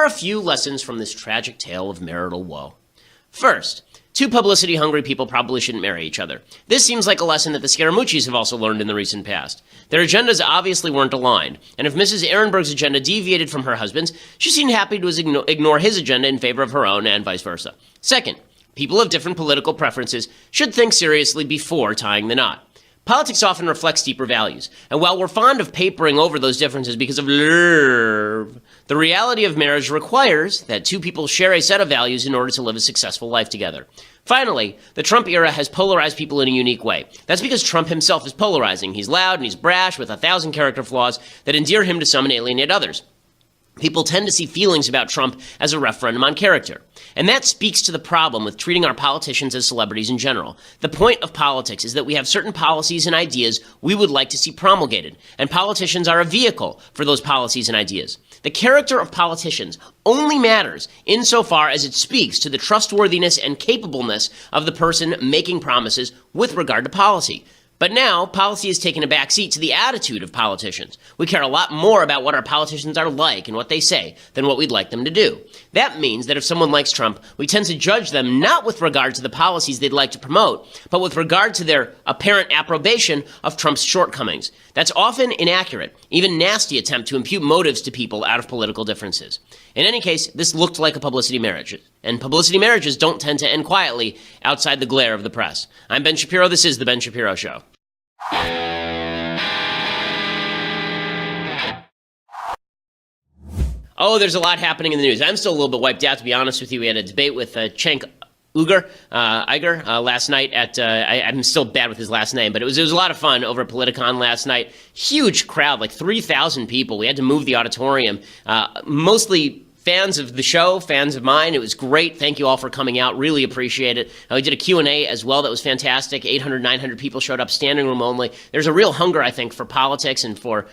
are a few lessons from this tragic tale of marital woe. First, two publicity-hungry people probably shouldn't marry each other. This seems like a lesson that the Scaramucci's have also learned in the recent past. Their agendas obviously weren't aligned, and if Mrs. Ehrenberg's agenda deviated from her husband's, she seemed happy to ignore his agenda in favor of her own, and vice versa. Second, people of different political preferences should think seriously before tying the knot. Politics often reflects deeper values, and while we're fond of papering over those differences because of love, the reality of marriage requires that two people share a set of values in order to live a successful life together. Finally, the Trump era has polarized people in a unique way. That's because Trump himself is polarizing. He's loud and he's brash with 1,000 character flaws that endear him to some and alienate others. People tend to see feelings about Trump as a referendum on character. And that speaks to the problem with treating our politicians as celebrities in general. The point of politics is that we have certain policies and ideas we would like to see promulgated, and politicians are a vehicle for those policies and ideas. The character of politicians only matters insofar as it speaks to the trustworthiness and capableness of the person making promises with regard to policy. But now, policy has taken a backseat to the attitude of politicians. We care a lot more about what our politicians are like and what they say than what we'd like them to do. That means that if someone likes Trump, we tend to judge them not with regard to the policies they'd like to promote, but with regard to their apparent approbation of Trump's shortcomings. That's often inaccurate, even nasty attempt to impute motives to people out of political differences. In any case, this looked like a publicity marriage, and publicity marriages don't tend to end quietly outside the glare of the press. I'm Ben Shapiro. This is The Ben Shapiro Show. Oh, there's a lot happening in the news. I'm still a little bit wiped out, to be honest with you. We had a debate with Cenk Uygur last night at, I'm still bad with his last name, but it was a lot of fun over at Politicon last night. Huge crowd, like 3,000 people. We had to move the auditorium, mostly fans of the show, fans of mine. It was great. Thank you all for coming out. Really appreciate it. We did a Q&A as well. That was fantastic. 800, 900 people showed up, standing room only. There's a real hunger, I think, for politics and for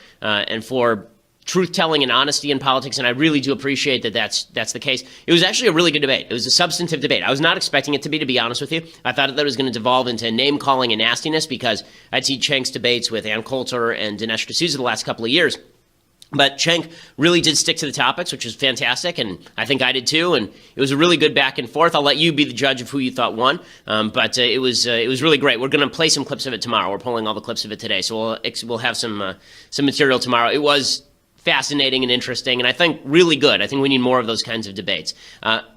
truth-telling and honesty in politics, and I really do appreciate that that's the case. It was actually a really good debate. It was a substantive debate. I was not expecting it to be honest with you. I thought that it was going to devolve into name-calling and nastiness because I'd seen Cenk's debates with Ann Coulter and Dinesh D'Souza the last couple of years. But Cenk really did stick to the topics, which was fantastic, and I think I did too, and it was a really good back and forth. I'll let you be the judge of who you thought won, but it was really great. We're going to play some clips of it tomorrow. We're pulling all the clips of it today, so we'll have some material tomorrow. It was fascinating and interesting, and I think really good. I think we need more of those kinds of debates.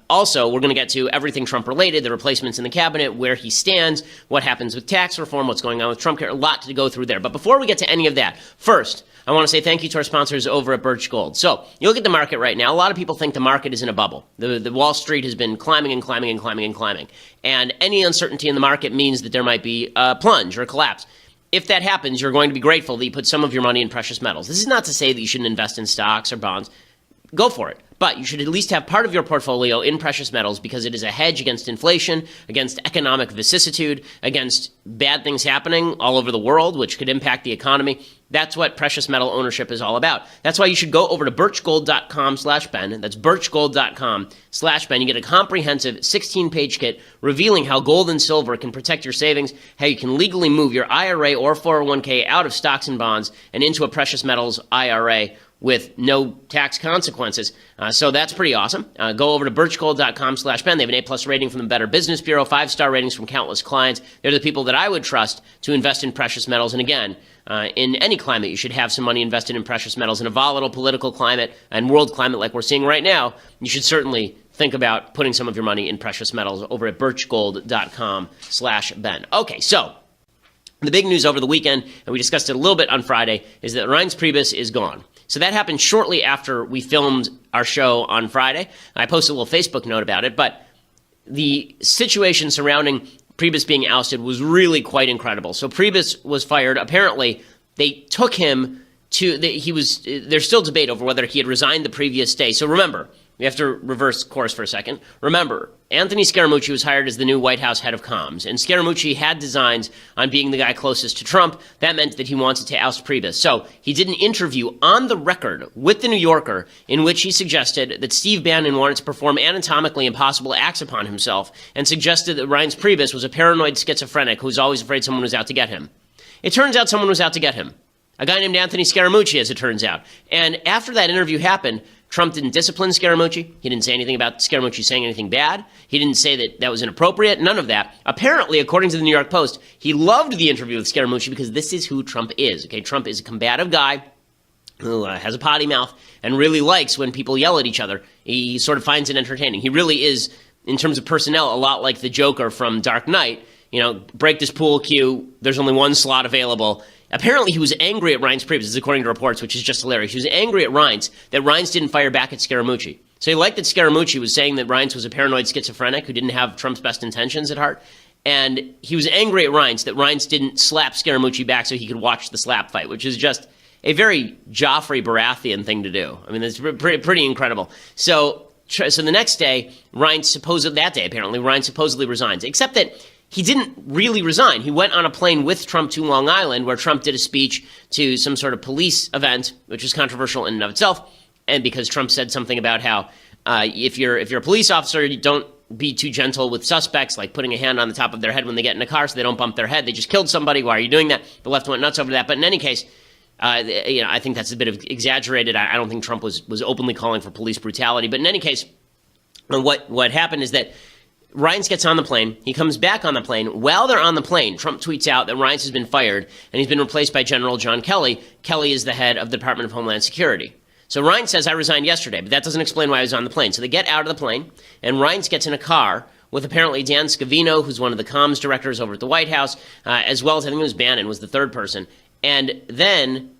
Also, we're going to get to everything Trump-related, the replacements in the cabinet, where he stands, what happens with tax reform, what's going on with Trump care, a lot to go through there. But before we get to any of that, first, I want to say thank you to our sponsors over at Birch Gold. So, you look at the market right now, a lot of people think the market is in a bubble. The Wall Street has been climbing and climbing and climbing and climbing. And any uncertainty in the market means that there might be a plunge or a collapse. If that happens, you're going to be grateful that you put some of your money in precious metals. This is not to say that you shouldn't invest in stocks or bonds. Go for it. But you should at least have part of your portfolio in precious metals because it is a hedge against inflation, against economic vicissitude, against bad things happening all over the world, which could impact the economy. That's what precious metal ownership is all about. That's why you should go over to birchgold.com/Ben. That's birchgold.com/Ben. You get a comprehensive 16-page kit revealing how gold and silver can protect your savings, how you can legally move your IRA or 401k out of stocks and bonds and into a precious metals IRA with no tax consequences. So that's pretty awesome. Go over to birchgold.com/Ben. They have an A+ rating from the Better Business Bureau, 5-star ratings from countless clients. They're the people that I would trust to invest in precious metals. And again, in any climate, you should have some money invested in precious metals. In a volatile political climate and world climate like we're seeing right now, you should certainly think about putting some of your money in precious metals over at birchgold.com/Ben. Okay, so the big news over the weekend, and we discussed it a little bit on Friday, is that Reince Priebus is gone. So that happened shortly after we filmed our show on Friday. I posted a little Facebook note about it, but the situation surrounding Priebus being ousted was really quite incredible. So Priebus was fired. Apparently, they took him to, there's still debate over whether he had resigned the previous day. So remember, we have to reverse course for a second. Remember, Anthony Scaramucci was hired as the new White House head of comms, and Scaramucci had designs on being the guy closest to Trump. That meant that he wanted to oust Priebus. So he did an interview on the record with The New Yorker in which he suggested that Steve Bannon wanted to perform anatomically impossible acts upon himself and suggested that Reince Priebus was a paranoid schizophrenic who was always afraid someone was out to get him. It turns out someone was out to get him. A guy named Anthony Scaramucci, as it turns out. And after that interview happened, Trump didn't discipline Scaramucci. He didn't say anything about Scaramucci saying anything bad. He didn't say that that was inappropriate. None of that. Apparently, according to the New York Post, he loved the interview with Scaramucci because this is who Trump is. Okay, Trump is a combative guy who has a potty mouth and really likes when people yell at each other. He sort of finds it entertaining. He really is, in terms of personnel, a lot like the Joker from Dark Knight. You know, break this pool cue. There's only one slot available. Apparently, he was angry at Reince Priebus, this is according to reports, which is just hilarious. He was angry at Reince that Reince didn't fire back at Scaramucci. So he liked that Scaramucci was saying that Reince was a paranoid schizophrenic who didn't have Trump's best intentions at heart. And he was angry at Reince that Reince didn't slap Scaramucci back so he could watch the slap fight, which is just a very Joffrey Baratheon thing to do. I mean, it's pretty incredible. So the next day, Reince supposedly resigns, except that he didn't really resign. He went on a plane with Trump to Long Island, where Trump did a speech to some sort of police event, which was controversial in and of itself. And because Trump said something about how if you're a police officer, you don't be too gentle with suspects, like putting a hand on the top of their head when they get in a car so they don't bump their head. They just killed somebody. Why are you doing that? The left went nuts over that. But in any case, I think that's a bit of exaggerated. I don't think Trump was openly calling for police brutality. But in any case, what happened is that Reince gets on the plane. He comes back on the plane. While they're on the plane, Trump tweets out that Reince has been fired and he's been replaced by General John Kelly. Kelly is the head of the Department of Homeland Security. So Reince says, I resigned yesterday, but that doesn't explain why I was on the plane. So they get out of the plane, and Reince gets in a car with apparently Dan Scavino, who's one of the comms directors over at the White House, as well as I think it was Bannon was the third person. And then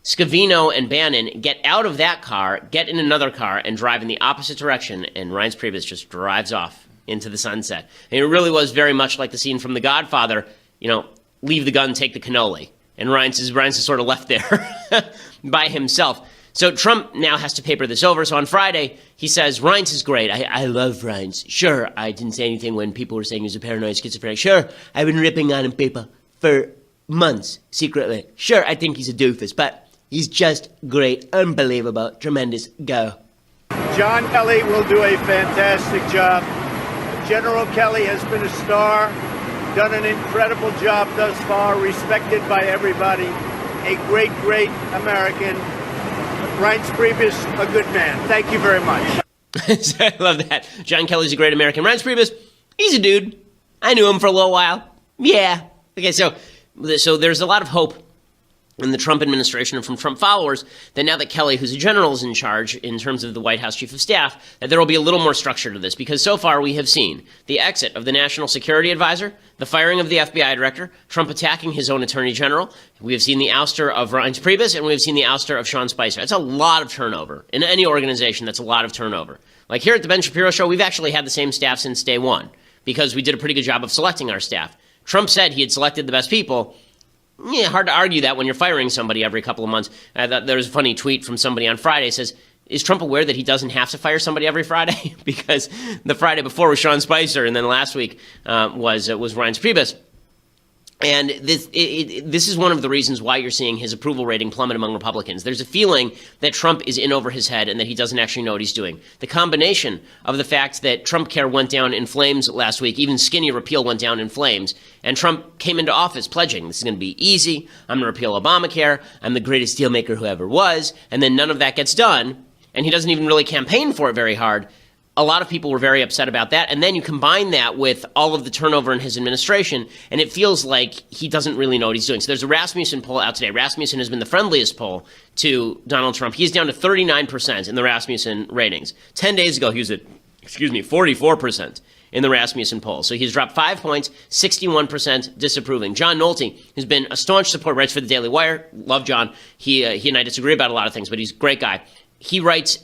Scavino and Bannon get out of that car, get in another car, and drive in the opposite direction, and Reince Priebus just drives off into the sunset. And it really was very much like the scene from The Godfather, leave the gun, take the cannoli. And Reince is sort of left there by himself. So Trump now has to paper this over. So on Friday, he says, Reince is great. I love Reince. Sure, I didn't say anything when people were saying he was a paranoid schizophrenic. Sure, I've been ripping on him people for months, secretly. Sure, I think he's a doofus, but he's just great, unbelievable, tremendous, go. John Kelly will do a fantastic job. General Kelly has been a star, done an incredible job thus far, respected by everybody, a great, great American. Reince Priebus, a good man. Thank you very much. I love that. John Kelly's a great American. Reince Priebus, he's a dude. I knew him for a little while. Yeah. Okay, so there's a lot of hope in the Trump administration and from Trump followers that now that Kelly, who's a general, is in charge in terms of the White House chief of staff, that there will be a little more structure to this. Because so far we have seen the exit of the National Security Advisor, the firing of the FBI director, Trump attacking his own attorney general. We have seen the ouster of Reince Priebus, and we have seen the ouster of Sean Spicer. That's a lot of turnover. In any organization, that's a lot of turnover. Like here at the Ben Shapiro Show, we've actually had the same staff since day one because we did a pretty good job of selecting our staff. Trump said he had selected the best people. Yeah, hard to argue that when you're firing somebody every couple of months. There was a funny tweet from somebody on Friday. It says, is Trump aware that he doesn't have to fire somebody every Friday? Because the Friday before was Sean Spicer, and then last week was Reince Priebus. And this is one of the reasons why you're seeing his approval rating plummet among Republicans. There's a feeling that Trump is in over his head and that he doesn't actually know what he's doing. The combination of the fact that Trump Care went down in flames last week, even skinny repeal went down in flames, and Trump came into office pledging, this is going to be easy, I'm going to repeal Obamacare, I'm the greatest deal maker who ever was, and then none of that gets done, and he doesn't even really campaign for it very hard. A lot of people were very upset about that. And then you combine that with all of the turnover in his administration, and it feels like he doesn't really know what he's doing. So there's a Rasmussen poll out today. Rasmussen has been the friendliest poll to Donald Trump. He's down to 39% in the Rasmussen ratings. 10 days ago, he was at, 44% in the Rasmussen poll. So he's dropped 5 points, 61% disapproving. John Nolte has been a staunch supporter, writes for the Daily Wire. Love John. He and I disagree about a lot of things, but he's a great guy. He writes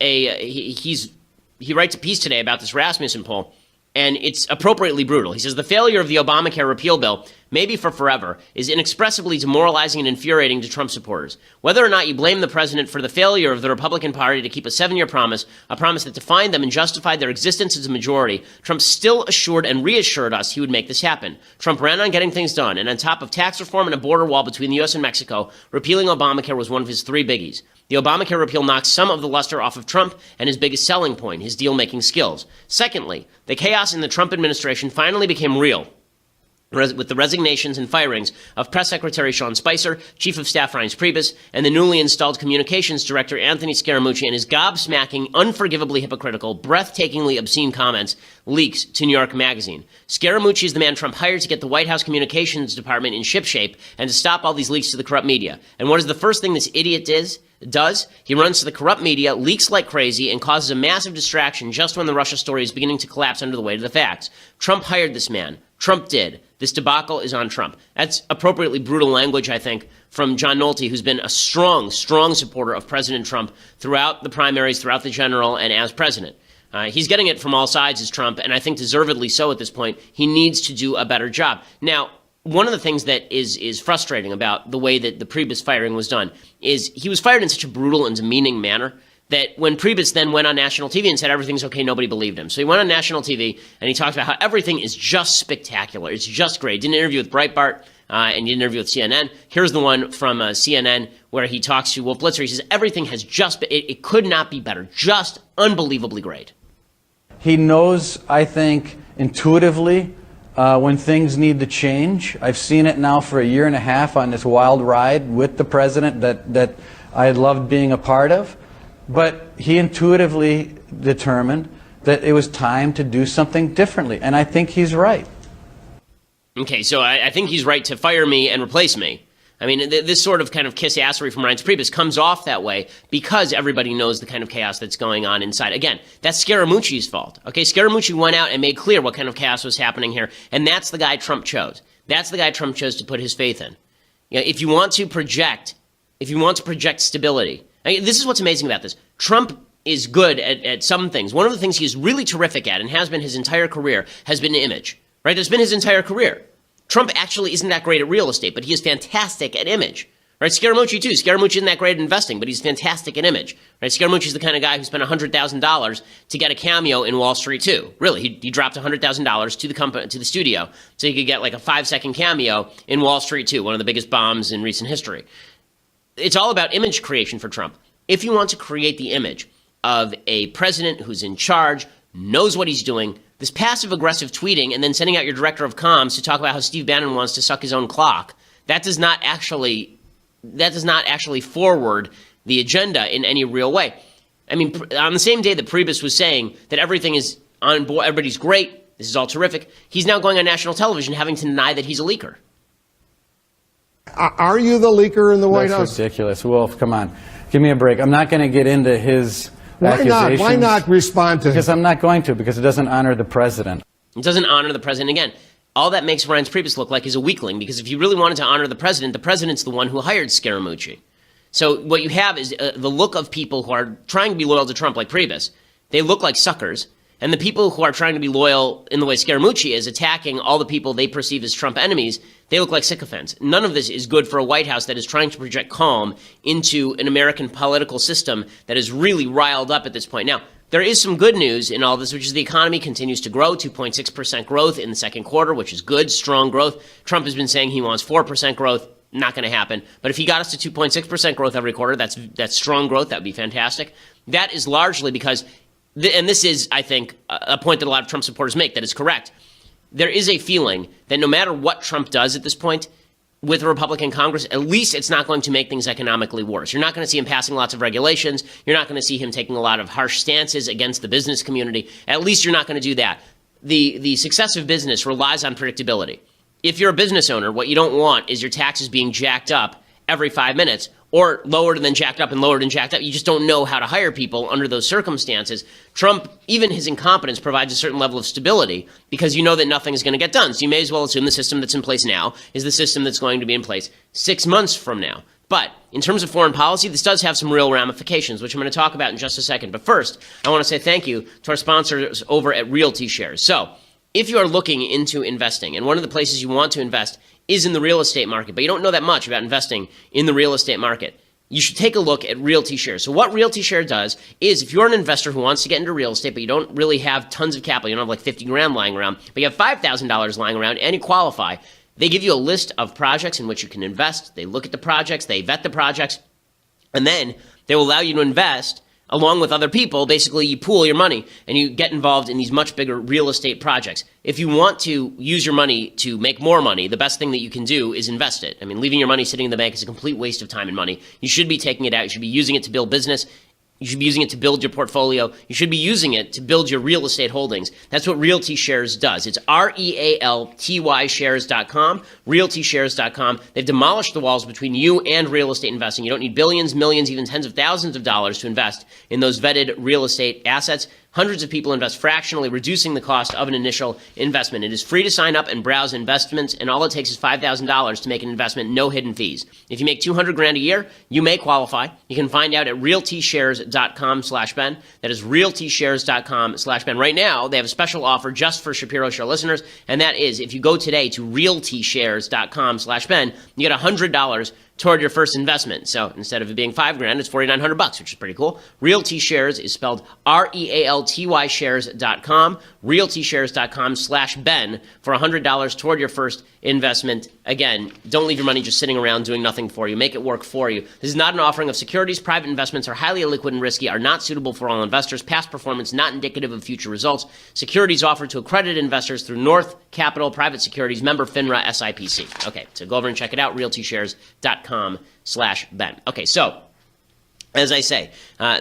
He writes a piece today about this Rasmussen poll, and it's appropriately brutal. He says, the failure of the Obamacare repeal bill, maybe for forever, is inexpressibly demoralizing and infuriating to Trump supporters. Whether or not you blame the president for the failure of the Republican Party to keep a 7-year promise, a promise that defined them and justified their existence as a majority, Trump still assured and reassured us he would make this happen. Trump ran on getting things done, and on top of tax reform and a border wall between the U.S. and Mexico, repealing Obamacare was one of his 3 biggies. The Obamacare repeal knocked some of the luster off of Trump and his biggest selling point, his deal-making skills. Secondly, the chaos in the Trump administration finally became real with the resignations and firings of Press Secretary Sean Spicer, Chief of Staff Reince Priebus, and the newly installed Communications Director Anthony Scaramucci and his gobsmacking, unforgivably hypocritical, breathtakingly obscene comments leaks to New York Magazine. Scaramucci is the man Trump hired to get the White House Communications Department in shipshape and to stop all these leaks to the corrupt media. And what is the first thing this idiot does? He runs to the corrupt media, leaks like crazy, and causes a massive distraction just when the Russia story is beginning to collapse under the weight of the facts. Trump hired this man. Trump did. This debacle is on Trump. That's appropriately brutal language, I think, from John Nolte, who's been a strong supporter of President Trump throughout the primaries, throughout the general, and as president. He's getting it from all sides as Trump, and I think deservedly so at this point. He needs to do a better job. Now, one of the things that is frustrating about the way that the Priebus firing was done is he was fired in such a brutal and demeaning manner that when Priebus then went on national TV and said everything's okay, nobody believed him. So he went on national TV and he talked about how everything is just spectacular. It's just great. Did an interview with Breitbart and did an interview with CNN. Here's the one from CNN where he talks to Wolf Blitzer. He says everything has just been, it could not be better. Just unbelievably great. He knows, I think, intuitively when things need to change. I've seen it now for a year and a half on this wild ride with the president that I loved being a part of. But he intuitively determined that it was time to do something differently. And I think he's right. Okay, so I think he's right to fire me and replace me. I mean, this sort of kind of kiss-assery from Reince Priebus comes off that way because everybody knows the kind of chaos that's going on inside. Again, that's Scaramucci's fault. Okay, Scaramucci went out and made clear what kind of chaos was happening here, and that's the guy Trump chose. That's the guy Trump chose to put his faith in. You know, if you want to project stability, I mean, this is what's amazing about this. Trump is good at some things. One of the things he's really terrific at and has been his entire career has been image, right? That's been his entire career. Trump actually isn't that great at real estate, but he is fantastic at image, right? Scaramucci too. Scaramucci isn't that great at investing, but he's fantastic at image, right? Scaramucci's the kind of guy who spent $100,000 to get a cameo in Wall Street too. Really, he dropped $100,000 to the company, to the studio, so he could get like a 5-second cameo in Wall Street too, one of the biggest bombs in recent history. It's all about image creation for Trump. If you want to create the image of a president who's in charge, knows what he's doing, this passive-aggressive tweeting and then sending out your director of comms to talk about how Steve Bannon wants to suck his own clock, that does not actually forward the agenda in any real way. I mean, on the same day that Priebus was saying that everything is on board, everybody's great, this is all terrific, he's now going on national television having to deny that he's a leaker. Are you the leaker in the White House? That's ridiculous. Wolf, come on. Give me a break. I'm not going to get into his accusations. Why not respond to him? Because I'm not going to, because it doesn't honor the president. It doesn't honor the president. Again, all that makes Reince Priebus look like he's a weakling, because if you really wanted to honor the president's the one who hired Scaramucci. So what you have is the look of people who are trying to be loyal to Trump, like Priebus. They look like suckers. And the people who are trying to be loyal in the way Scaramucci is, attacking all the people they perceive as Trump enemies, they look like sycophants. None of this is good for a White House that is trying to project calm into an American political system that is really riled up at this point. Now, there is some good news in all this, which is the economy continues to grow, 2.6% growth in the second quarter, which is good, strong growth. Trump has been saying he wants 4% growth. Not going to happen. But if he got us to 2.6% growth every quarter, that's strong growth. That would be fantastic. That is largely because, and this is, I think, a point that a lot of Trump supporters make that is correct. There is a feeling that no matter what Trump does at this point with a Republican Congress, at least it's not going to make things economically worse. You're not going to see him passing lots of regulations. You're not going to see him taking a lot of harsh stances against the business community. At least you're not going to do that. The success of business relies on predictability. If you're a business owner, what you don't want is your taxes being jacked up every 5 minutes, or lowered and then jacked up and lowered and jacked up. You just don't know how to hire people under those circumstances. Trump, even his incompetence, provides a certain level of stability because you know that nothing is going to get done. So you may as well assume the system that's in place now is the system that's going to be in place 6 months from now. But in terms of foreign policy, this does have some real ramifications, which I'm going to talk about in just a second. But first, I want to say thank you to our sponsors over at Realty Shares. So if you are looking into investing, and one of the places you want to invest is in the real estate market, but you don't know that much about investing in the real estate market, you should take a look at Realty Share. So what Realty Share does is, if you're an investor who wants to get into real estate, but you don't really have tons of capital, you don't have like 50 grand lying around, but you have $5,000 lying around and you qualify, they give you a list of projects in which you can invest. They look at the projects, they vet the projects, and then they will allow you to invest along with other people. Basically, you pool your money and you get involved in these much bigger real estate projects. If you want to use your money to make more money, the best thing that you can do is invest it. I mean, leaving your money sitting in the bank is a complete waste of time and money. You should be taking it out. You should be using it to build business. You should be using it to build your portfolio. You should be using it to build your real estate holdings. That's what Realty Shares does. It's REALTY shares.com, realtyshares.com. They've demolished the walls between you and real estate investing. You don't need billions, millions, even tens of thousands of dollars to invest in those vetted real estate assets. Hundreds of people invest fractionally, reducing the cost of an initial investment. It is free to sign up and browse investments, and all it takes is $5,000 to make an investment, no hidden fees. If you make $200,000 a year, you may qualify. You can find out at realtyshares.com/Ben. That is realtyshares.com/Ben. Right now, they have a special offer just for Shapiro Show listeners, and that is if you go today to realtyshares.com/Ben, you get $100 toward your first investment. So instead of it being $5,000, it's $4,900, which is pretty cool. Realty Shares is spelled REALTY shares.com, realtyshares.com/Ben for $100 toward your first investment. Again, don't leave your money just sitting around doing nothing for you. Make it work for you. This is not an offering of securities. Private investments are highly illiquid and risky, are not suitable for all investors. Past performance not indicative of future results. Securities offered to accredited investors through North Capital Private Securities, member FINRA SIPC. Okay, so go over and check it out, realtyshares.com/Ben. Okay, so as I say,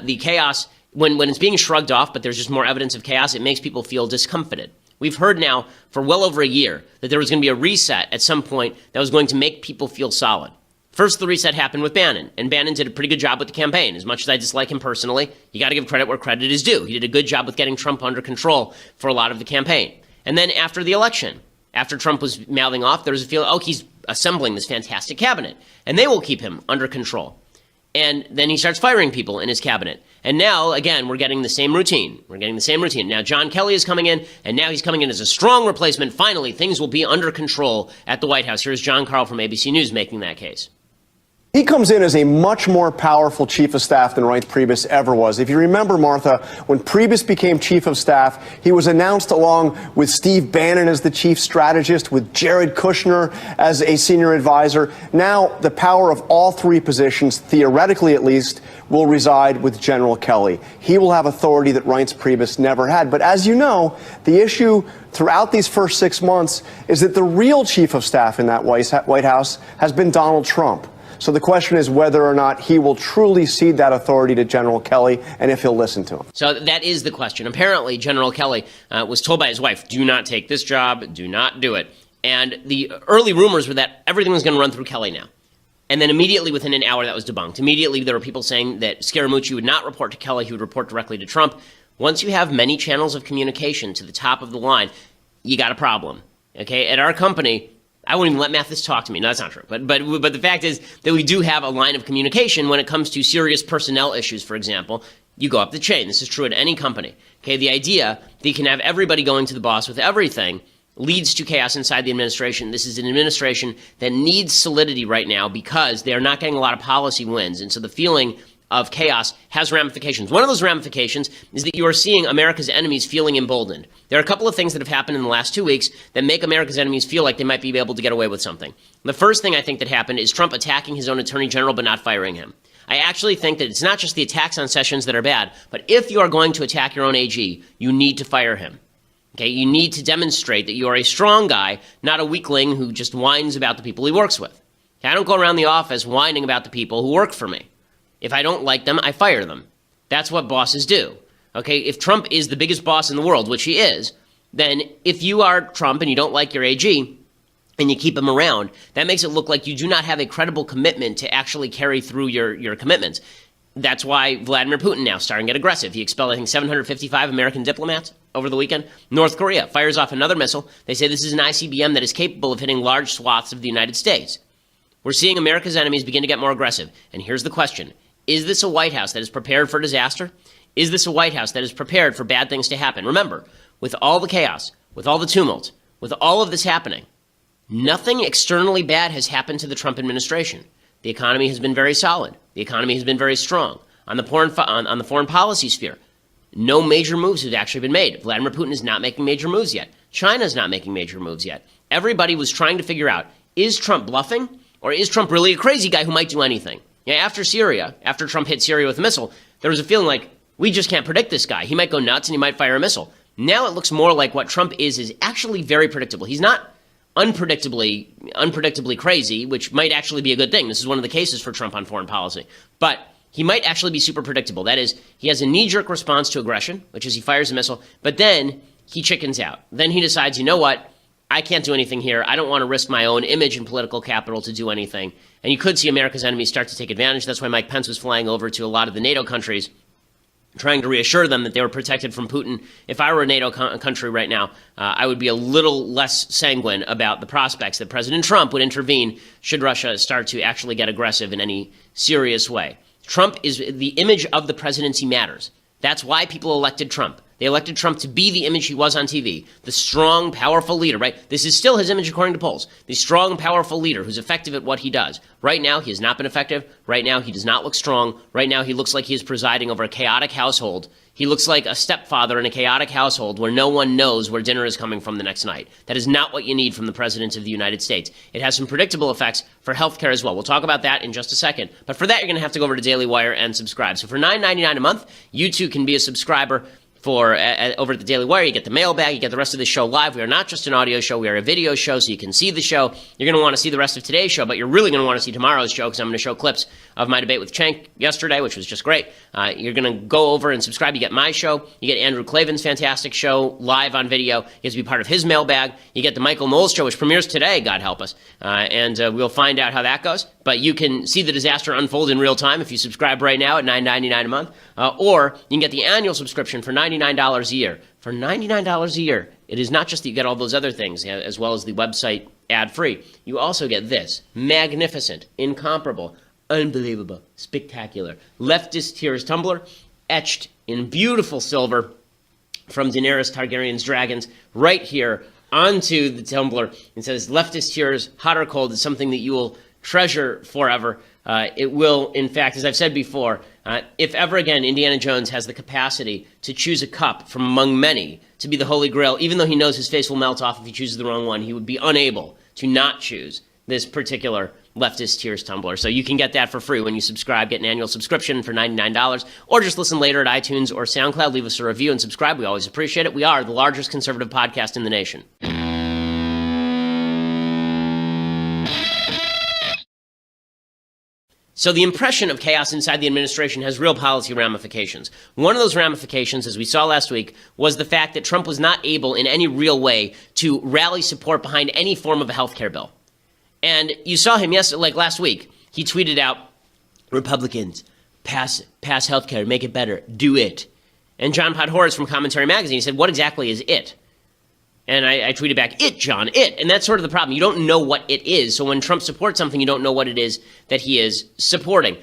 the chaos, when it's being shrugged off, but there's just more evidence of chaos, it makes people feel discomfited. We've heard now for well over a year that there was going to be a reset at some point that was going to make people feel solid. First, the reset happened with Bannon, and Bannon did a pretty good job with the campaign. As much as I dislike him personally, you got to give credit where credit is due. He did a good job with getting Trump under control for a lot of the campaign. And then after the election, after Trump was mouthing off, there was a feeling, oh, he's assembling this fantastic cabinet, and they will keep him under control. And then he starts firing people in his cabinet. And now, again, we're getting the same routine. Now, John Kelly is coming in, and now he's coming in as a strong replacement. Finally, things will be under control at the White House. Here's John Carl from ABC News making that case. He comes in as a much more powerful chief of staff than Reince Priebus ever was. If you remember, Martha, when Priebus became chief of staff, he was announced along with Steve Bannon as the chief strategist, with Jared Kushner as a senior advisor. Now, the power of all three positions, theoretically at least, will reside with General Kelly. He will have authority that Reince Priebus never had. But as you know, the issue throughout these first 6 months is that the real chief of staff in that White House has been Donald Trump. So the question is whether or not he will truly cede that authority to General Kelly and if he'll listen to him. So that is the question. Apparently, General Kelly was told by his wife, do not take this job, do not do it. And the early rumors were that everything was going to run through Kelly now. And then immediately within an hour, that was debunked. Immediately, there were people saying that Scaramucci would not report to Kelly, he would report directly to Trump. Once you have many channels of communication to the top of the line, you got a problem. Okay, at our company, I wouldn't even let Mathis talk to me. No, that's not true. But the fact is that we do have a line of communication when it comes to serious personnel issues, for example. You go up the chain. This is true at any company. Okay, the idea that you can have everybody going to the boss with everything leads to chaos inside the administration. This is an administration that needs solidity right now because they are not getting a lot of policy wins. And so the feeling of chaos has ramifications. One of those ramifications is that you are seeing America's enemies feeling emboldened. There are a couple of things that have happened in the last 2 weeks that make America's enemies feel like they might be able to get away with something. The first thing I think that happened is Trump attacking his own attorney general but not firing him. I actually think that it's not just the attacks on Sessions that are bad, but if you are going to attack your own AG, you need to fire him. Okay, you need to demonstrate that you are a strong guy, not a weakling who just whines about the people he works with. Okay, I don't go around the office whining about the people who work for me. If I don't like them, I fire them. That's what bosses do. Okay, if Trump is the biggest boss in the world, which he is, then if you are Trump and you don't like your AG and you keep him around, that makes it look like you do not have a credible commitment to actually carry through your commitments. That's why Vladimir Putin now starting to get aggressive. He expelled, I think, 755 American diplomats over the weekend. North Korea fires off another missile. They say this is an ICBM that is capable of hitting large swaths of the United States. We're seeing America's enemies begin to get more aggressive. And here's the question. Is this a White House that is prepared for disaster? Is this a White House that is prepared for bad things to happen? Remember, with all the chaos, with all the tumult, with all of this happening, nothing externally bad has happened to the Trump administration. The economy has been very solid. The economy has been very strong. On the foreign policy sphere, no major moves have actually been made. Vladimir Putin is not making major moves yet. China is not making major moves yet. Everybody was trying to figure out, is Trump bluffing? Or is Trump really a crazy guy who might do anything? Yeah, after Syria, after Trump hit Syria with a missile, there was a feeling like, we just can't predict this guy. He might go nuts and he might fire a missile. Now it looks more like what Trump is actually very predictable. He's not unpredictably crazy, which might actually be a good thing. This is one of the cases for Trump on foreign policy. But he might actually be super predictable. That is, he has a knee-jerk response to aggression, which is he fires a missile, but then he chickens out. Then he decides, you know what? I can't do anything here. I don't want to risk my own image and political capital to do anything. And you could see America's enemies start to take advantage. That's why Mike Pence was flying over to a lot of the NATO countries, trying to reassure them that they were protected from Putin. If I were a NATO country right now, I would be a little less sanguine about the prospects that President Trump would intervene should Russia start to actually get aggressive in any serious way. Trump is the image of the presidency matters. That's why people elected Trump. They elected Trump to be the image he was on TV, the strong, powerful leader, right? This is still his image according to polls, the strong, powerful leader who's effective at what he does. Right now, he has not been effective. Right now, he does not look strong. Right now, he looks like he is presiding over a chaotic household. He looks like a stepfather in a chaotic household where no one knows where dinner is coming from the next night. That is not what you need from the President of the United States. It has some predictable effects for healthcare as well. We'll talk about that in just a second. But for that, you're going to have to go over to Daily Wire and subscribe. So for $9.99 a month, you too can be a subscriber. Over at the Daily Wire, you get the mailbag, you get the rest of the show live. We are not just an audio show, we are a video show, so you can see the show. You're going to want to see the rest of today's show, but you're really going to want to see tomorrow's show because I'm going to show clips of my debate with Cenk yesterday, which was just great. You're going to go over and subscribe. You get my show. You get Andrew Klavan's fantastic show live on video. You get to be part of his mailbag. You get the Michael Knowles show, which premieres today, God help us. And we'll find out how that goes. But you can see the disaster unfold in real time if you subscribe right now at $9.99 a month. Or you can get the annual subscription for $99 a year. For $99 a year, it is not just that you get all those other things, as well as the website ad-free. You also get this magnificent, incomparable, unbelievable, spectacular leftist tears tumbler, etched in beautiful silver from Daenerys Targaryen's dragons, right here onto the tumbler. It says, leftist tears, hot or cold, is something that you will treasure forever. It will, in fact, as I've said before, if ever again Indiana Jones has the capacity to choose a cup from among many to be the Holy Grail, even though he knows his face will melt off if he chooses the wrong one, he would be unable to not choose this particular leftist tears tumbler. So you can get that for free when you subscribe. Get an annual subscription for $99, or just listen later at iTunes or SoundCloud. Leave us a review and subscribe. We always appreciate it. We are the largest conservative podcast in the nation. So the impression of chaos inside the administration has real policy ramifications. One of those ramifications, as we saw last week, was the fact that Trump was not able in any real way to rally support behind any form of a health care bill. And you saw him last week. He tweeted out, Republicans, pass health care, make it better, do it. And John Podhoretz from Commentary Magazine, he said, what exactly is it? And I tweeted back, it, John, it. And that's sort of the problem. You don't know what it is. So when Trump supports something, you don't know what it is that he is supporting.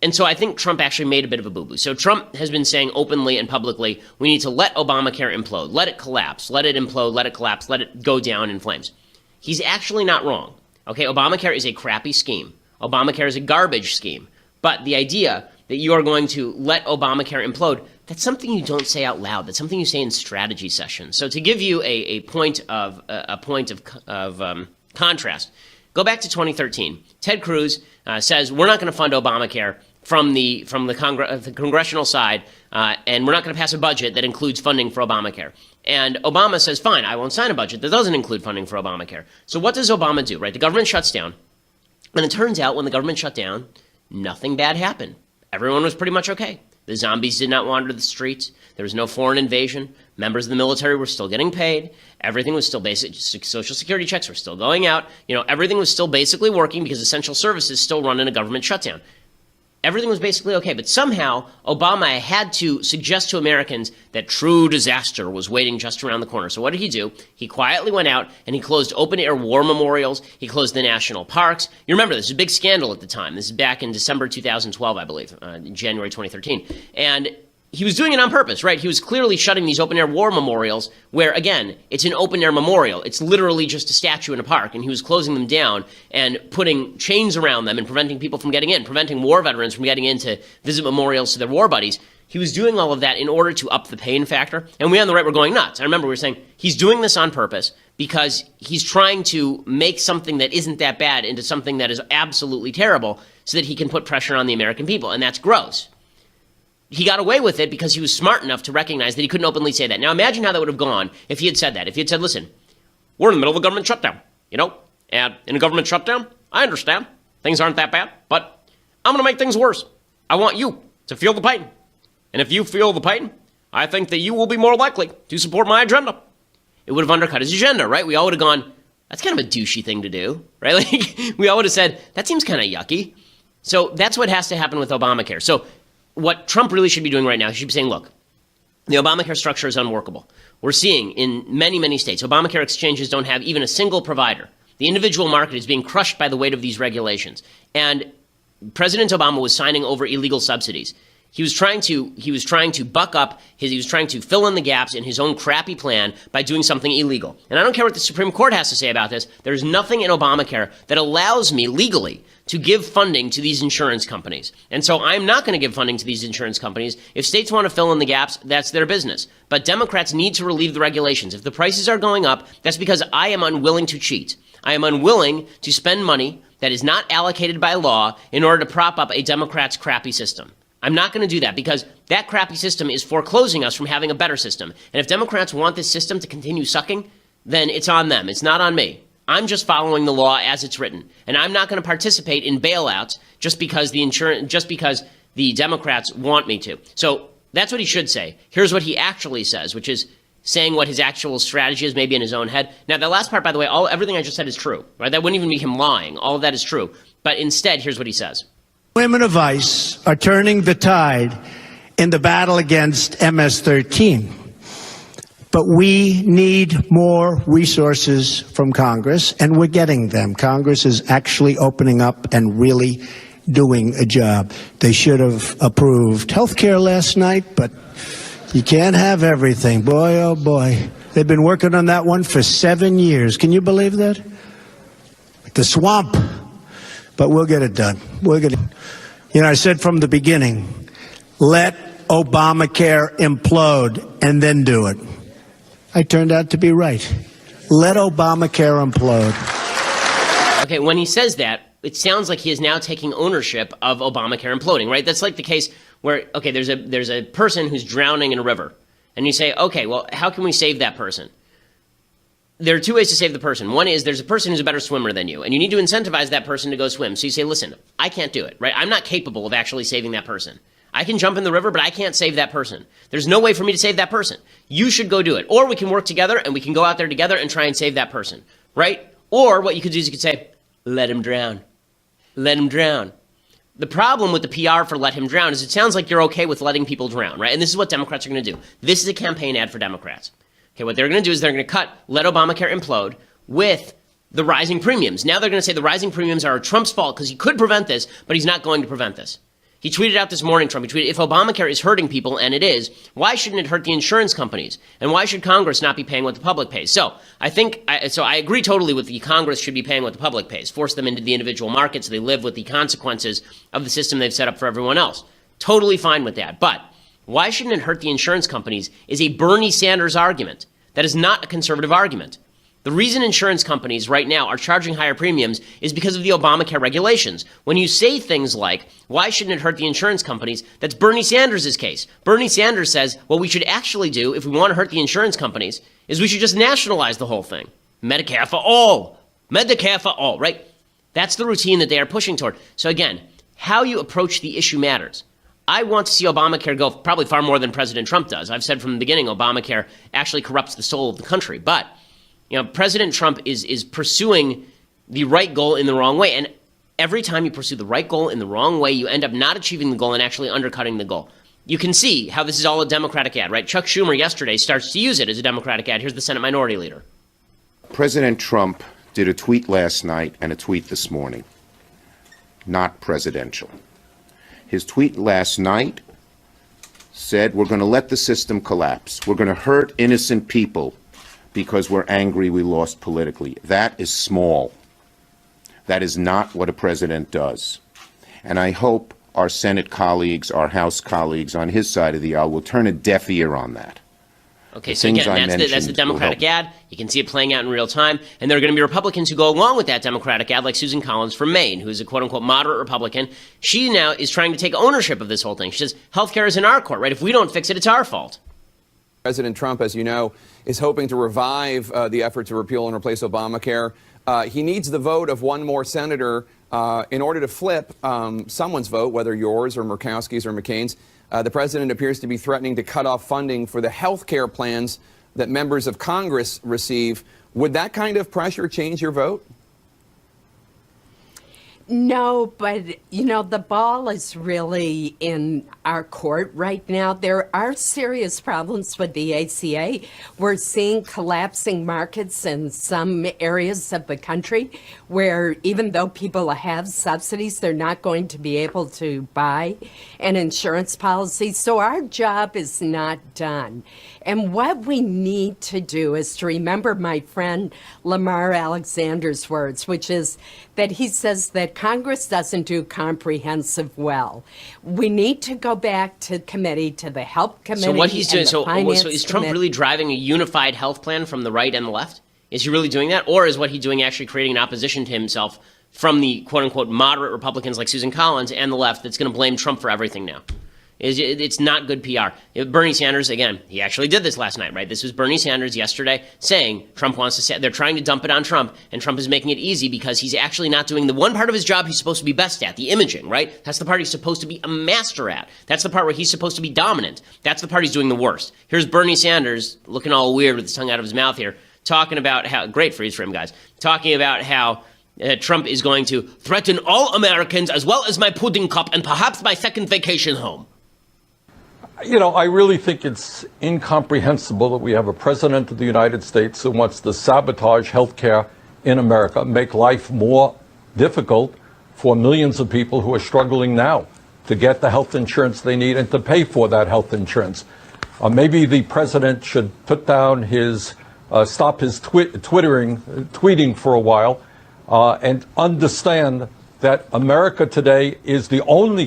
And so I think Trump actually made a bit of a boo-boo. So Trump has been saying openly and publicly, we need to let Obamacare implode, let it collapse, let it implode, let it collapse, let it go down in flames. He's actually not wrong. Okay, Obamacare is a crappy scheme. Obamacare is a garbage scheme. But the idea that you are going to let Obamacare implode, that's something you don't say out loud. That's something you say in strategy sessions. So to give you a point of contrast, go back to 2013. Ted Cruz says we're not going to fund Obamacare from the congressional side, and we're not going to pass a budget that includes funding for Obamacare. And Obama says, fine, I won't sign a budget that doesn't include funding for Obamacare. So what does Obama do? Right, the government shuts down, and it turns out when the government shut down, nothing bad happened. Everyone was pretty much okay. The zombies did not wander the streets. There was no foreign invasion. Members of the military were still getting paid. Everything was still basic. Social security checks were still going out. Everything was still basically working because essential services still run in a government shutdown. Everything was basically okay, but somehow Obama had to suggest to Americans that true disaster was waiting just around the corner. So what did he do? He quietly went out and he closed open-air war memorials. He closed the national parks. You remember, this was a big scandal at the time. This is back in December 2012, I believe, January 2013. And he was doing it on purpose, right? He was clearly shutting these open-air war memorials where, again, it's an open-air memorial. It's literally just a statue in a park, and he was closing them down and putting chains around them and preventing people from getting in, preventing war veterans from getting in to visit memorials to their war buddies. He was doing all of that in order to up the pain factor, and we on the right were going nuts. I remember we were saying, he's doing this on purpose because he's trying to make something that isn't that bad into something that is absolutely terrible so that he can put pressure on the American people, and that's gross. he got away with it because he was smart enough to recognize that he couldn't openly say that. Now imagine how that would have gone if he had said that. If he had said, listen, we're in the middle of a government shutdown, and in a government shutdown, I understand things aren't that bad, but I'm going to make things worse. I want you to feel the pain. And if you feel the pain, I think that you will be more likely to support my agenda. It would have undercut his agenda, right? We all would have gone, that's kind of a douchey thing to do, right? Like, we all would have said, that seems kind of yucky. So that's what has to happen with Obamacare. So what Trump really should be doing right now, he should be saying, look, the Obamacare structure is unworkable. We're seeing in many, many states, Obamacare exchanges don't have even a single provider. The individual market is being crushed by the weight of these regulations. And President Obama was signing over illegal subsidies. He was trying to buck up he was trying to fill in the gaps in his own crappy plan by doing something illegal. And I don't care what the Supreme Court has to say about this. There's nothing in Obamacare that allows me legally to give funding to these insurance companies. And so I'm not going to give funding to these insurance companies. If states want to fill in the gaps, that's their business. But Democrats need to relieve the regulations. If the prices are going up, that's because I am unwilling to cheat. I am unwilling to spend money that is not allocated by law in order to prop up a Democrat's crappy system. I'm not going to do that because that crappy system is foreclosing us from having a better system. And if Democrats want this system to continue sucking, then it's on them. It's not on me. I'm just following the law as it's written. And I'm not going to participate in bailouts just because the Democrats want me to. So that's what he should say. Here's what he actually says, which is saying what his actual strategy is, maybe in his own head. Now, the last part, by the way, everything I just said is true, right? That wouldn't even be him lying. All of that is true. But instead, here's what he says. Women of ICE are turning the tide in the battle against MS-13. But we need more resources from Congress, and we're getting them. Congress is actually opening up and really doing a job. They should have approved health care last night, but you can't have everything. Boy, oh boy. They've been working on that one for 7 years. Can you believe that? The swamp. But we'll get it done. I said from the beginning, let Obamacare implode and then do it. I turned out to be right. Let Obamacare implode. Okay, when he says that, it sounds like he is now taking ownership of Obamacare imploding, right? That's like the case where, okay, there's a person who's drowning in a river. And you say, okay, well, how can we save that person? There are two ways to save the person. One is there's a person who's a better swimmer than you, and you need to incentivize that person to go swim. So you say, listen, I can't do it, right? I'm not capable of actually saving that person. I can jump in the river, but I can't save that person. There's no way for me to save that person. You should go do it. Or we can work together, and we can go out there together and try and save that person, right? Or what you could do is you could say, let him drown. Let him drown. The problem with the PR for let him drown is it sounds like you're okay with letting people drown, right? And this is what Democrats are going to do. This is a campaign ad for Democrats. Okay, what they're going to do is they're going to cut let Obamacare implode with the rising premiums. Now they're going to say the rising premiums are Trump's fault because he could prevent this, but he's not going to prevent this. He tweeted out this morning, Trump, he tweeted, if Obamacare is hurting people, and it is, why shouldn't it hurt the insurance companies? And why should Congress not be paying what the public pays? So I agree totally with the Congress should be paying what the public pays, force them into the individual market so they live with the consequences of the system they've set up for everyone else. Totally fine with that. But why shouldn't it hurt the insurance companies is a Bernie Sanders argument. That is not a conservative argument. The reason insurance companies right now are charging higher premiums is because of the Obamacare regulations. When you say things like, why shouldn't it hurt the insurance companies? That's Bernie Sanders' case. Bernie Sanders says, what we should actually do if we want to hurt the insurance companies is we should just nationalize the whole thing. Medicare for all. Medicare for all, right? That's the routine that they are pushing toward. So again, how you approach the issue matters. I want to see Obamacare go probably far more than President Trump does. I've said from the beginning, Obamacare actually corrupts the soul of the country. But, President Trump is pursuing the right goal in the wrong way. And every time you pursue the right goal in the wrong way, you end up not achieving the goal and actually undercutting the goal. You can see how this is all a Democratic ad, right? Chuck Schumer yesterday starts to use it as a Democratic ad. Here's the Senate Minority Leader. President Trump did a tweet last night and a tweet this morning. Not presidential. His tweet last night said, we're going to let the system collapse. We're going to hurt innocent people because we're angry we lost politically. That is small. That is not what a president does. And I hope our Senate colleagues, our House colleagues on his side of the aisle will turn a deaf ear on that. Okay, so again, that's the Democratic ad. You can see it playing out in real time. And there are going to be Republicans who go along with that Democratic ad, like Susan Collins from Maine, who is a quote-unquote moderate Republican. She now is trying to take ownership of this whole thing. She says, healthcare is in our court, right? If we don't fix it, it's our fault. President Trump, as you know, is hoping to revive the effort to repeal and replace Obamacare. He needs the vote of one more senator in order to flip someone's vote, whether yours or Murkowski's or McCain's. The president appears to be threatening to cut off funding for the health care plans that members of Congress receive. Would that kind of pressure change your vote? No, but, the ball is really in our court right now. There are serious problems with the ACA. We're seeing collapsing markets in some areas of the country where even though people have subsidies, they're not going to be able to buy an insurance policy. So our job is not done. And what we need to do is to remember my friend Lamar Alexander's words, which is that he says that Congress doesn't do comprehensive well. We need to go back to committee, to the Health Committee. So what he's doing, so is Trump Committee. really driving a unified health plan from the right and the left? Is he really doing that? Or is what he's doing actually creating an opposition to himself from the quote-unquote moderate Republicans like Susan Collins and the left that's going to blame Trump for everything now? It's not good PR. Bernie Sanders, again, he actually did this last night, right? This was Bernie Sanders yesterday saying Trump wants to say, they're trying to dump it on Trump, and Trump is making it easy because he's actually not doing the one part of his job he's supposed to be best at, the imaging, right? That's the part he's supposed to be a master at. That's the part where he's supposed to be dominant. That's the part he's doing the worst. Here's Bernie Sanders looking all weird with his tongue out of his mouth here, talking about how, great freeze for him, guys, talking about how Trump is going to threaten all Americans as well as my pudding cup and perhaps my second vacation home. I really think it's incomprehensible that we have a president of the United States who wants to sabotage health care in America, make life more difficult for millions of people who are struggling now to get the health insurance they need and to pay for that health insurance. Maybe the president should put down stop his tweeting for a while and understand that America today is the only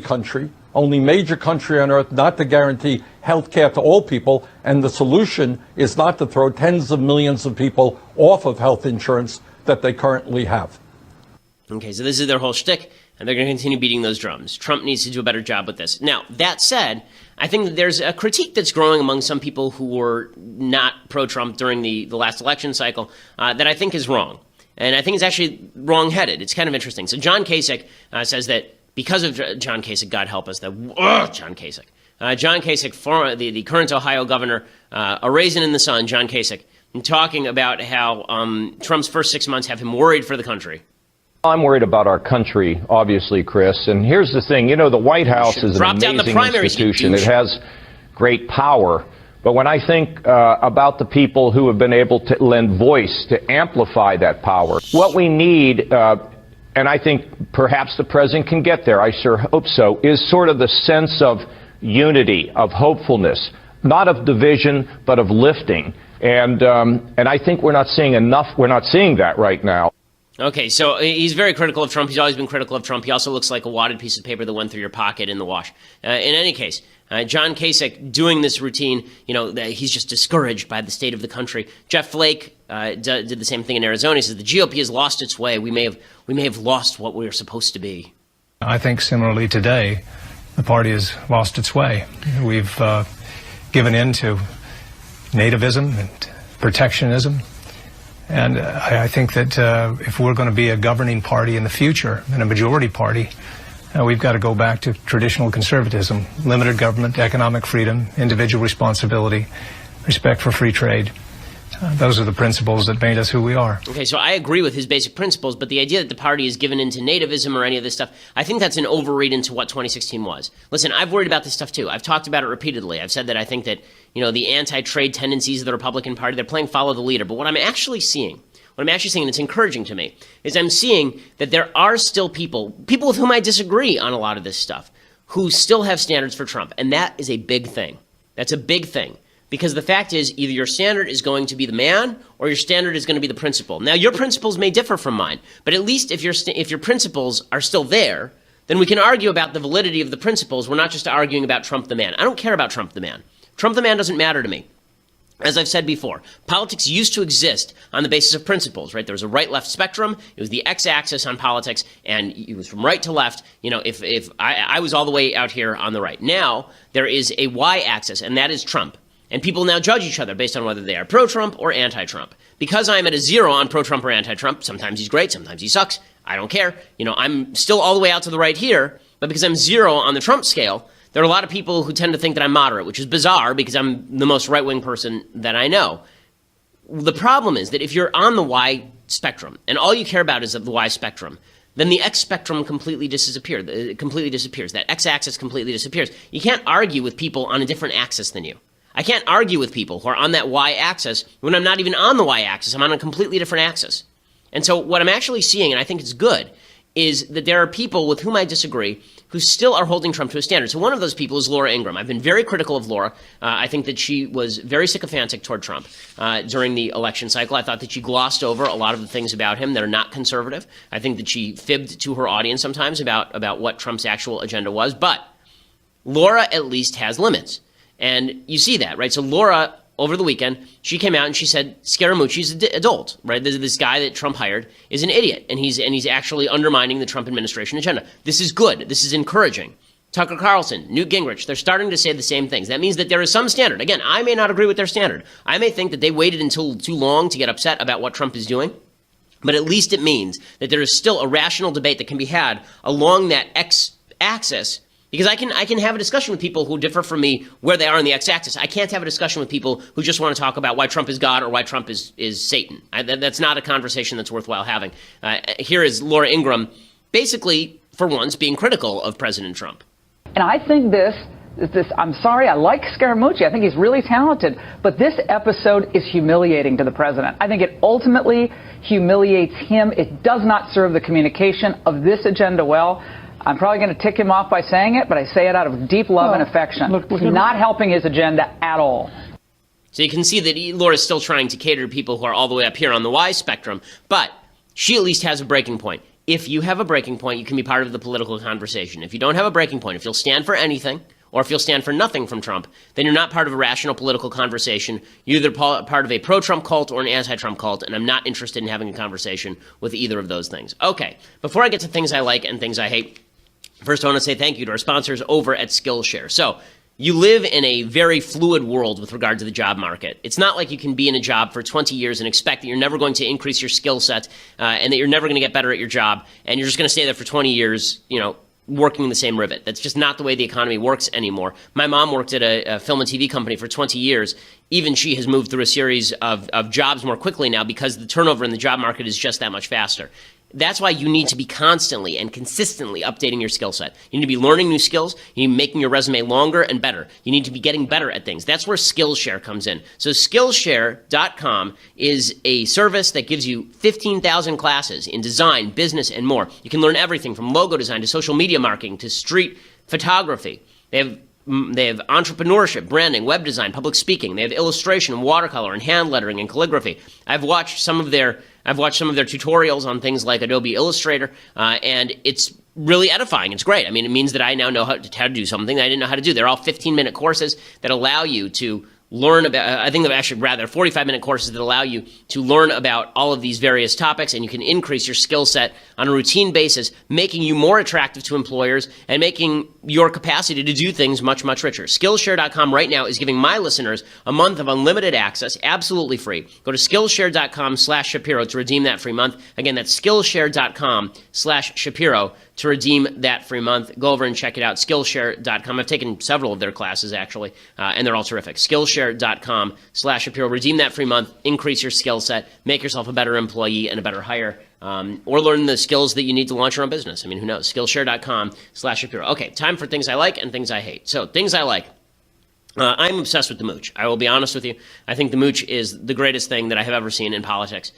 major country on earth not to guarantee health care to all people, and the solution is not to throw tens of millions of people off of health insurance that they currently have. Okay, so this is their whole shtick, and they're going to continue beating those drums. Trump needs to do a better job with this. Now, that said, I think that there's a critique that's growing among some people who were not pro-Trump during the last election cycle that I think is wrong. And I think it's actually wrong-headed. It's kind of interesting. So John Kasich says that because of John Kasich, God help us, John Kasich, the current Ohio governor, a raisin in the sun, John Kasich, talking about how Trump's first 6 months have him worried for the country. I'm worried about our country, obviously, Chris. And here's the thing, the White House is an amazing institution. It has great power. But when I think about the people who have been able to lend voice to amplify that power, what we need, and I think perhaps the president can get there, I sure hope so, is sort of the sense of unity, of hopefulness, not of division, but of lifting. And I think we're not seeing that right now. Okay, so he's very critical of Trump. He's always been critical of Trump. He also looks like a wadded piece of paper that went through your pocket in the wash. In any case, John Kasich doing this routine, he's just discouraged by the state of the country. Jeff Flake did the same thing in Arizona. He says the GOP has lost its way. We may have lost what we were supposed to be. I think similarly today, the party has lost its way. We've given in to nativism and protectionism. And I think that if we're going to be a governing party in the future and a majority party, we've got to go back to traditional conservatism, limited government, economic freedom, individual responsibility, respect for free trade. Those are the principles that made us who we are. Okay, so I agree with his basic principles, but the idea that the party is given into nativism or any of this stuff, I think that's an overread into what 2016 was. Listen, I've worried about this stuff too. I've talked about it repeatedly. I've said that I think that, the anti-trade tendencies of the Republican Party, they're playing follow the leader. But what I'm actually seeing, and it's encouraging to me, is I'm seeing that there are still people with whom I disagree on a lot of this stuff, who still have standards for Trump. And that is a big thing. That's a big thing. Because the fact is, either your standard is going to be the man or your standard is going to be the principle. Now, your principles may differ from mine, but at least if your principles are still there, then we can argue about the validity of the principles. We're not just arguing about Trump the man. I don't care about Trump the man. Trump the man doesn't matter to me. As I've said before, politics used to exist on the basis of principles, right? There was a right-left spectrum. It was the x-axis on politics, and it was from right to left. You know, if I was all the way out here on the right. Now, there is a y-axis, and that is Trump. And people now judge each other based on whether they are pro-Trump or anti-Trump. Because I'm at a 0 on pro-Trump or anti-Trump, sometimes he's great, sometimes he sucks. I don't care. You know, I'm still all the way out to the right here, but because I'm 0 on the Trump scale, there are a lot of people who tend to think that I'm moderate, which is bizarre because I'm the most right-wing person that I know. The problem is that if you're on the Y spectrum and all you care about is the Y spectrum, then the X spectrum completely disappears. That X-axis completely disappears. You can't argue with people on a different axis than you. I can't argue with people who are on that Y-axis when I'm not even on the Y-axis. I'm on a completely different axis. And so what I'm actually seeing, and I think it's good, is that there are people with whom I disagree who still are holding Trump to a standard. So one of those people is Laura Ingraham. I've been very critical of Laura. I think that she was very sycophantic toward Trump during the election cycle. I thought that she glossed over a lot of the things about him that are not conservative. I think that she fibbed to her audience sometimes about what Trump's actual agenda was. But Laura at least has limits. And you see that, right? So Laura, over the weekend, she came out and she said Scaramucci's an adult, right? This guy that Trump hired is an idiot, and he's actually undermining the Trump administration agenda. This is good. This is encouraging. Tucker Carlson, Newt Gingrich, they're starting to say the same things. That means that there is some standard. Again, I may not agree with their standard. I may think that they waited until too long to get upset about what Trump is doing. But at least it means that there is still a rational debate that can be had along that X-axis. Because I can have a discussion with people who differ from me where they are on the X-axis. I can't have a discussion with people who just want to talk about why Trump is God or why Trump is Satan. That's not a conversation that's worthwhile having. Here is Laura Ingraham, basically, for once, being critical of President Trump. And I think this, I'm sorry, I like Scaramucci. I think he's really talented. But this episode is humiliating to the president. I think it ultimately humiliates him. It does not serve the communication of this agenda well. I'm probably going to tick him off by saying it, but I say it out of deep love and affection. It's not helping his agenda at all. So you can see that Laura's still trying to cater to people who are all the way up here on the Y spectrum, but she at least has a breaking point. If you have a breaking point, you can be part of the political conversation. If you don't have a breaking point, if you'll stand for anything, or if you'll stand for nothing from Trump, then you're not part of a rational political conversation. You're either part of a pro-Trump cult or an anti-Trump cult, and I'm not interested in having a conversation with either of those things. Okay, before I get to things I like and things I hate, first, I want to say thank you to our sponsors over at Skillshare. So, you live in a very fluid world with regard to the job market. It's not like you can be in a job for 20 years and expect that you're never going to increase your skill set and that you're never going to get better at your job, and you're just going to stay there for 20 years, working in the same rivet. That's just not the way the economy works anymore. My mom worked at a film and TV company for 20 years. Even she has moved through a series of jobs more quickly now because the turnover in the job market is just that much faster. That's why you need to be constantly and consistently updating your skill set. You need to be learning new skills. You need to be making your resume longer and better. You need to be getting better at things. That's where Skillshare comes in. So Skillshare.com is a service that gives you 15,000 classes in design, business, and more. You can learn everything from logo design to social media marketing to street photography. They have entrepreneurship, branding, web design, public speaking. They have illustration and watercolor and hand lettering and calligraphy. I've watched some of their tutorials on things like Adobe Illustrator, and it's really edifying. It's great. I mean, it means that I now know how to do something that I didn't know how to do. They're all 15-minute courses that allow you to learn about, I think they're actually rather 45-minute courses that allow you to learn about all of these various topics, and you can increase your skill set on a routine basis, making you more attractive to employers and making your capacity to do things much, much richer. Skillshare.com right now is giving my listeners a month of unlimited access, absolutely free. Go to Skillshare.com/Shapiro to redeem that free month. Again, that's Skillshare.com/Shapiro to redeem that free month. Go over and check it out, Skillshare.com. I've taken several of their classes, actually, and they're all terrific. Skillshare.com/Shapiro. Redeem that free month, increase your skill set, make yourself a better employee and a better hire, or learn the skills that you need to launch your own business. I mean, who knows? Skillshare.com/Shapiro. Okay, time for things I like and things I hate. So, things I like. I'm obsessed with the mooch. I will be honest with you. I think the mooch is the greatest thing that I have ever seen in politics,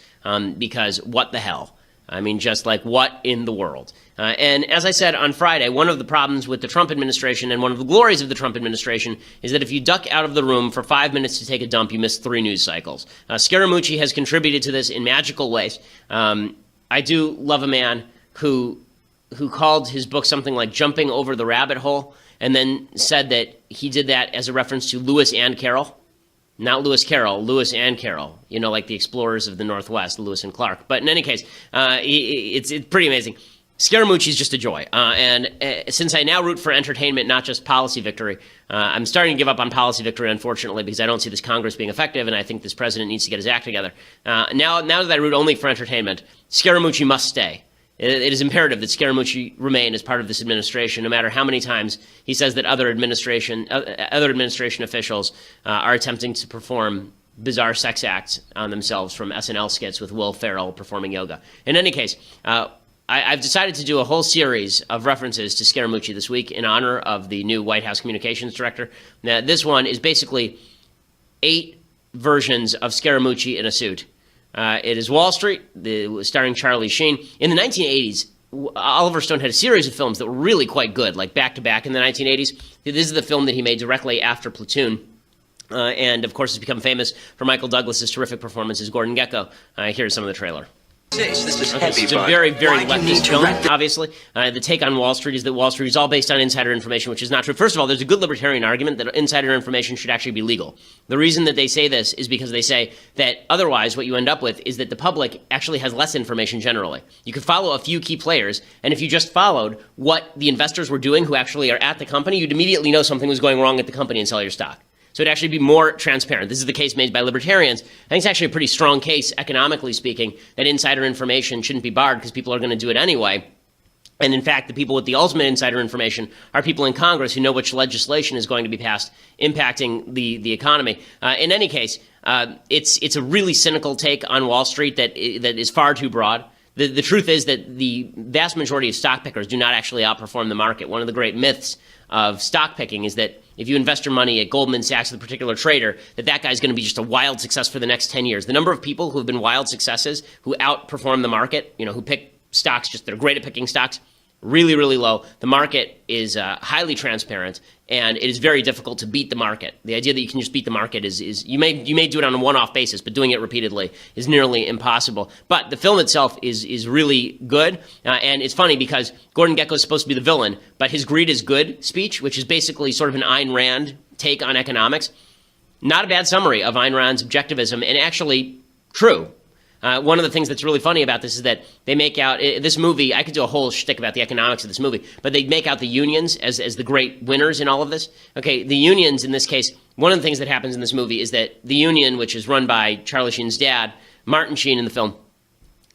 because what the hell? I mean, just like, what in the world? And as I said on Friday, one of the problems with the Trump administration and one of the glories of the Trump administration is that if you duck out of the room for 5 minutes to take a dump, you miss 3 news cycles. Scaramucci has contributed to this in magical ways. I do love a man who called his book something like Jumping Over the Rabbit Hole, and then said that he did that as a reference to Lewis and Carroll. Not Lewis Carroll, Lewis and Carroll, like the explorers of the Northwest, Lewis and Clark. But in any case, it's pretty amazing. Scaramucci is just a joy. And since I now root for entertainment, not just policy victory, I'm starting to give up on policy victory, unfortunately, because I don't see this Congress being effective, and I think this president needs to get his act together. Now that I root only for entertainment, Scaramucci must stay. It is imperative that Scaramucci remain as part of this administration, no matter how many times he says that other administration officials are attempting to perform bizarre sex acts on themselves, from SNL skits with Will Ferrell performing yoga. In any case, I've decided to do a whole series of references to Scaramucci this week in honor of the new White House communications director. Now, this one is basically 8 versions of Scaramucci in a suit. It is Wall Street, starring Charlie Sheen. In the 1980s, Oliver Stone had a series of films that were really quite good, like back-to-back in the 1980s. This is the film that he made directly after Platoon. And, of course, has become famous for Michael Douglas's terrific performance as Gordon Gekko. Here's some of the trailer. This is okay, so it's a very, very leftist film, obviously. The take on Wall Street is that Wall Street is all based on insider information, which is not true. First of all, there's a good libertarian argument that insider information should actually be legal. The reason that they say this is because they say that otherwise what you end up with is that the public actually has less information generally. You could follow a few key players, and if you just followed what the investors were doing who actually are at the company, you'd immediately know something was going wrong at the company and sell your stock. So it'd actually be more transparent. This is the case made by libertarians. I think it's actually a pretty strong case, economically speaking, that insider information shouldn't be barred because people are going to do it anyway. And in fact, the people with the ultimate insider information are people in Congress who know which legislation is going to be passed impacting the economy. In any case, it's a really cynical take on Wall Street that is far too broad. The truth is that the vast majority of stock pickers do not actually outperform the market. One of the great myths of stock picking is that if you invest your money at Goldman Sachs with a particular trader, that guy's going to be just a wild success for the next 10 years. The number of people who have been wild successes, who outperform the market, who pick stocks, just they're great at picking stocks, really, really low. The market is highly transparent, and it is very difficult to beat the market. The idea that you can just beat the market is you may do it on a one-off basis, but doing it repeatedly is nearly impossible. But the film itself is really good, and it's funny because Gordon Gekko is supposed to be the villain, but his greed is good speech, which is basically sort of an Ayn Rand take on economics. Not a bad summary of Ayn Rand's objectivism, and actually true. One of the things that's really funny about this is that they make out this movie. I could do a whole shtick about the economics of this movie, but they make out the unions as the great winners in all of this. Okay, the unions in this case. One of the things that happens in this movie is that the union, which is run by Charlie Sheen's dad, Martin Sheen, in the film,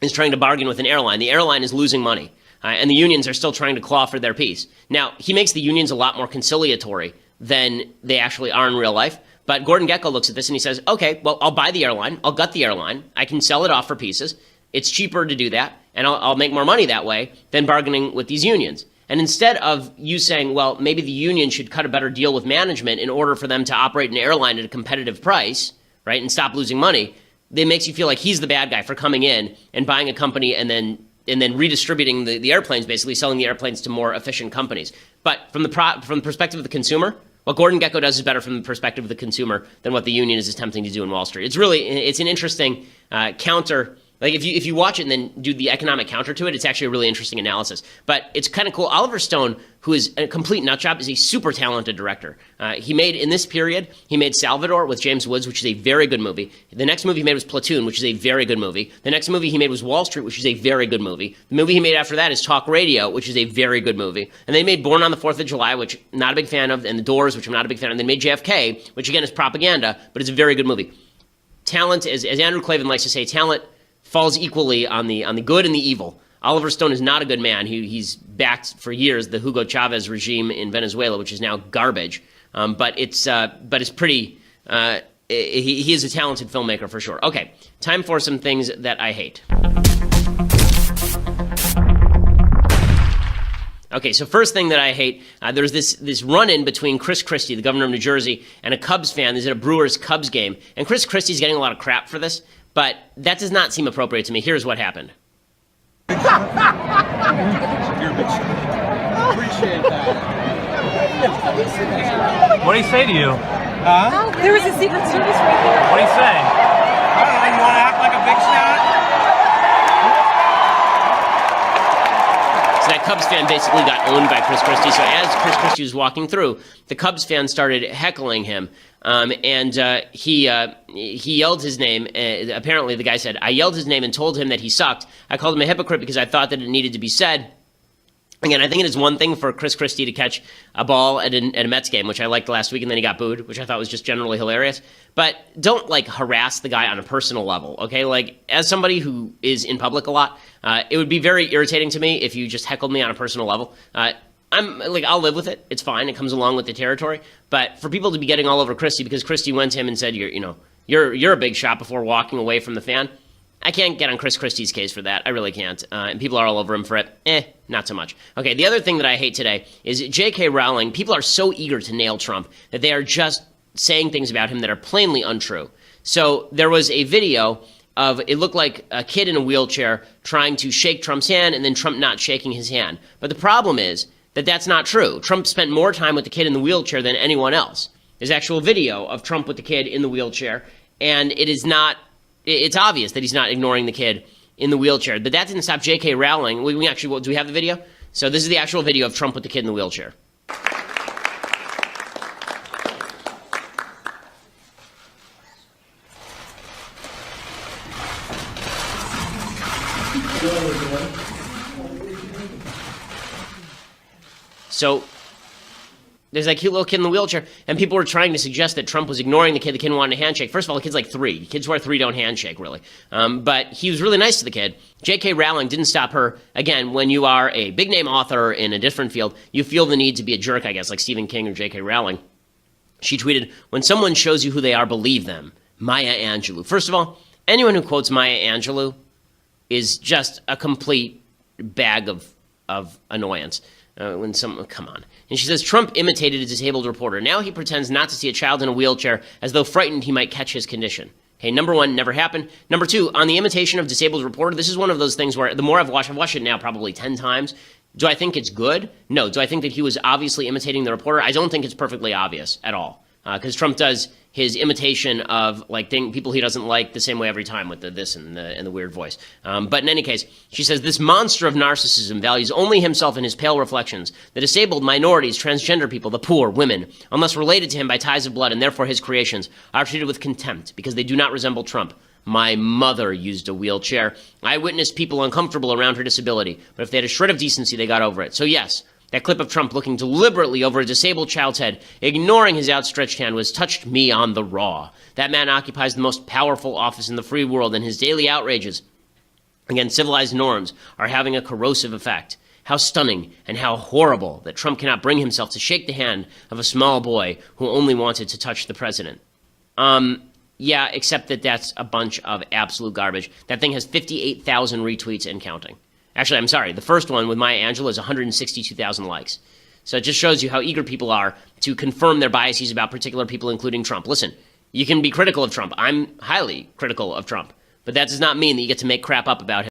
is trying to bargain with an airline. The airline is losing money, and the unions are still trying to claw for their piece. Now, he makes the unions a lot more conciliatory than they actually are in real life. But Gordon Gekko looks at this and he says, okay, well, I'll buy the airline. I'll gut the airline. I can sell it off for pieces. It's cheaper to do that, and I'll make more money that way than bargaining with these unions. And instead of you saying, well, maybe the union should cut a better deal with management in order for them to operate an airline at a competitive price, right, and stop losing money, it makes you feel like he's the bad guy for coming in and buying a company and then redistributing the airplanes, basically selling the airplanes to more efficient companies. But from the perspective of the consumer, what Gordon Gekko does is better from the perspective of the consumer than what the union is attempting to do in Wall Street. It's an interesting counter. Like if you watch it and then do the economic counter to it, it's actually a really interesting analysis. But it's kind of cool. Oliver Stone, who is a complete nutjob, is a super talented director. He made Salvador with James Woods, which is a very good movie. The next movie he made was Platoon, which is a very good movie. The next movie he made was Wall Street, which is a very good movie. The movie he made after that is Talk Radio, which is a very good movie. And they made Born on the 4th of July, which I'm not a big fan of, and The Doors, which I'm not a big fan of. They made JFK, which again is propaganda, but it's a very good movie. Talent, as Andrew Klavan likes to say, talent falls equally on the good and the evil. Oliver Stone is not a good man. He's backed for years the Hugo Chavez regime in Venezuela, which is now garbage. But it's pretty. He is a talented filmmaker for sure. Okay, time for some things that I hate. Okay, so first thing that I hate, there's this run-in between Chris Christie, the governor of New Jersey, and a Cubs fan. He's at a Brewers-Cubs game, and Chris Christie's getting a lot of crap for this. But that does not seem appropriate to me. Here's what happened. Appreciate that. What did he say to you? Huh? There was a Secret Service right there. What did he say? I don't know. You want to act like a big shot? So that Cubs fan basically got owned by Chris Christie. So as Chris Christie was walking through, the Cubs fan started heckling him. He yelled his name. Apparently, the guy said, I yelled his name and told him that he sucked. I called him a hypocrite because I thought that it needed to be said. Again, I think it is one thing for Chris Christie to catch a ball at a Mets game, which I liked last week, and then he got booed, which I thought was just generally hilarious. But don't, harass the guy on a personal level, okay? As somebody who is in public a lot, it would be very irritating to me if you just heckled me on a personal level. I'll live with it. It's fine. It comes along with the territory. But for people to be getting all over Christie because Christie went to him and said, you're a big shot before walking away from the fan, I can't get on Chris Christie's case for that. I really can't. And people are all over him for it. Not so much. Okay, the other thing that I hate today is J.K. Rowling. People are so eager to nail Trump that they are just saying things about him that are plainly untrue. So there was a video of, it looked like a kid in a wheelchair trying to shake Trump's hand and then Trump not shaking his hand. But the problem is that that's not true. Trump spent more time with the kid in the wheelchair than anyone else. There's actual video of Trump with the kid in the wheelchair, and it's obvious that he's not ignoring the kid in the wheelchair. But that didn't stop J.K. Rowling. Do we have the video? So this is the actual video of Trump with the kid in the wheelchair. So there's that cute little kid in the wheelchair, and people were trying to suggest that Trump was ignoring the kid. The kid wanted a handshake. First of all, the kid's like 3. Kids who are 3 don't handshake, really. But he was really nice to the kid. J.K. Rowling didn't stop her. Again, when you are a big-name author in a different field, you feel the need to be a jerk, I guess, like Stephen King or J.K. Rowling. She tweeted, when someone shows you who they are, believe them. Maya Angelou. First of all, anyone who quotes Maya Angelou is just a complete bag of annoyance. Come on. And she says, Trump imitated a disabled reporter. Now he pretends not to see a child in a wheelchair as though frightened he might catch his condition. Okay, number one, never happened. Number two, on the imitation of disabled reporter, this is one of those things where the more I've watched it now probably 10 times. Do I think it's good? No. Do I think that he was obviously imitating the reporter? I don't think it's perfectly obvious at all. Because Trump does his imitation of people he doesn't like the same way every time with the this and the weird voice. But in any case, she says this monster of narcissism values only himself and his pale reflections. The disabled, minorities, transgender people, the poor, women, unless related to him by ties of blood and therefore his creations, are treated with contempt because they do not resemble Trump. My mother used a wheelchair. I witnessed people uncomfortable around her disability, but if they had a shred of decency, they got over it. So yes, that clip of Trump looking deliberately over a disabled child's head, ignoring his outstretched hand, was touched me on the raw. That man occupies the most powerful office in the free world, and his daily outrages against civilized norms are having a corrosive effect. How stunning and how horrible that Trump cannot bring himself to shake the hand of a small boy who only wanted to touch the president. Yeah, except that that's a bunch of absolute garbage. That thing has 58,000 retweets and counting. Actually, I'm sorry. The first one with Maya Angelou has 162,000 likes. So it just shows you how eager people are to confirm their biases about particular people, including Trump. Listen, you can be critical of Trump. I'm highly critical of Trump. But that does not mean that you get to make crap up about him.